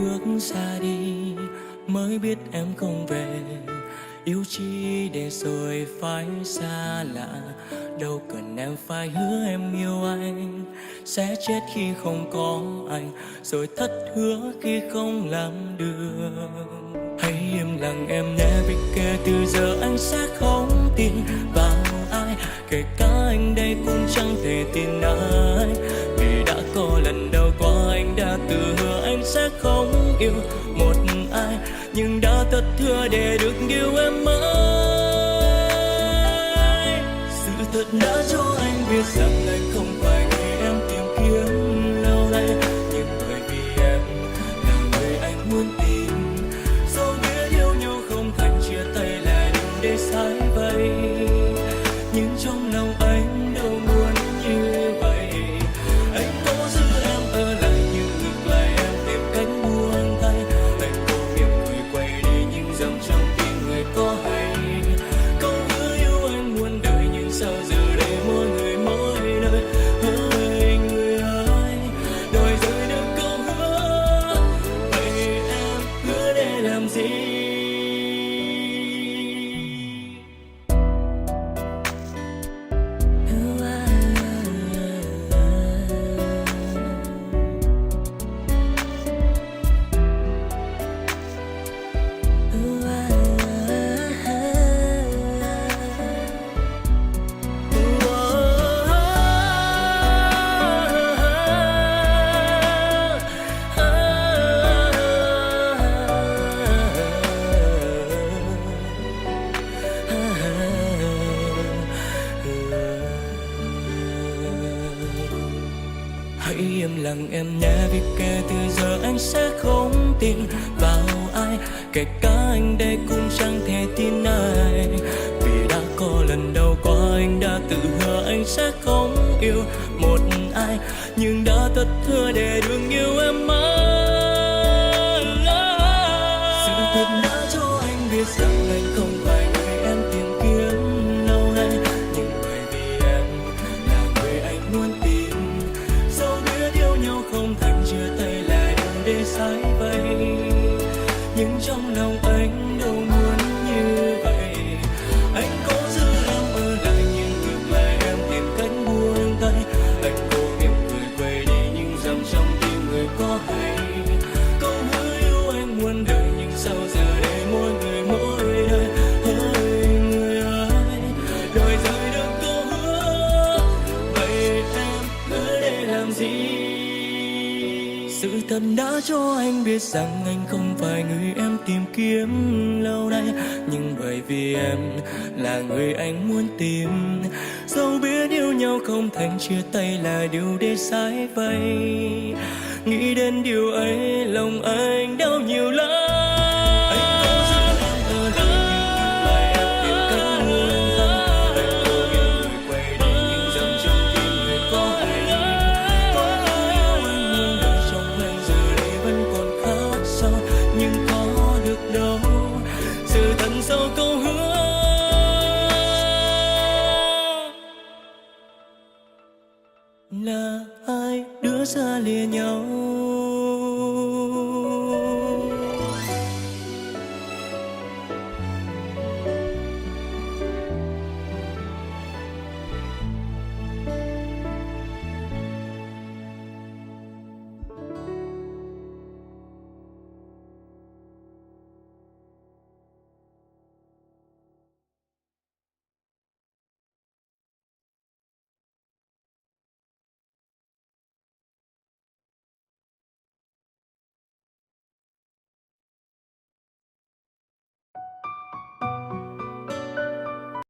bước ra đi mới biết em không về. Yêu chi để rồi phải xa lạ, đâu cần em phải hứa em yêu anh, sẽ chết khi không có anh, rồi thất hứa khi không làm được. Hãy im lặng em nhé, vì kể từ giờ anh sẽ không tin vào ai, kể cả anh đây cũng chẳng thể tin ai. Vì đã có lần đầu qua anh đã tự hứa anh sẽ không yêu một ai, nhưng đã thất hứa để được yêu em mãi. Sự thật đã cho anh biết rằng anh không phải người em tìm kiếm lâu nay, nhưng bởi vì em là người anh muốn tìm. Dẫu biết yêu nhau không thành chia tay là đừng để sai vậy, nhưng trong lòng anh đâu muốn như vậy. Anh cố giữ em ở lại nhưng ngược lại em tìm cách buông tay. Anh cố mỉm cười quay đi nhưng dòng trong tim người có hay. Câu hứa yêu anh muôn đời nhưng sao giờ đây mỗi người mỗi nơi. Hỡi người ơi, đòi rời được câu hứa, vậy em hứa để làm gì? Hãy im lặng em nhé, vì kể từ giờ anh sẽ không tin vào ai, kể cả anh đây cũng chẳng thể tin ai. Vì đã có lần đầu qua anh đã tự hứa anh sẽ không yêu một ai, nhưng đã thất hứa để đừng yêu em mãi. Sự thật đã cho anh biết rằng anh không phải người em tìm kiếm lâu nay, nhưng bởi vì em là người anh muốn tìm. Dẫu biết yêu nhau không thành chia tay là đừng để sai vậy, nhưng trong lòng anh đâu muốn như vậy. Anh cố giữ em ở lại nhưng ngược lại em tìm cách buông tay. Anh cố mỉm cười quay đi nhưng dòng trong tim người có hay. Câu hứa yêu anh muôn đời nhưng sao giờ đây mỗi người mỗi nơi. Hỡi người ơi, đòi rời được câu hứa, vậy em hứa để làm gì? Sự thật đã cho anh biết rằng anh không phải người em tìm kiếm lâu nay, nhưng bởi vì em là người anh muốn tìm. Dẫu biết yêu nhau không thành chia tay là điều để sai vậy, nghĩ đến điều ấy lòng anh đau nhiều lắm. Anh cố giữ em ở lại nhưng ngược lại em tìm cách buông tay. Anh cố mỉm cười quay đi nhưng dòng trong tim người có hay. Có người yêu anh muôn đời trong anh giờ đây vẫn còn khác sao, nhưng có được đâu sự thật sau câu hứa. Là ai đưa ra lìa nhau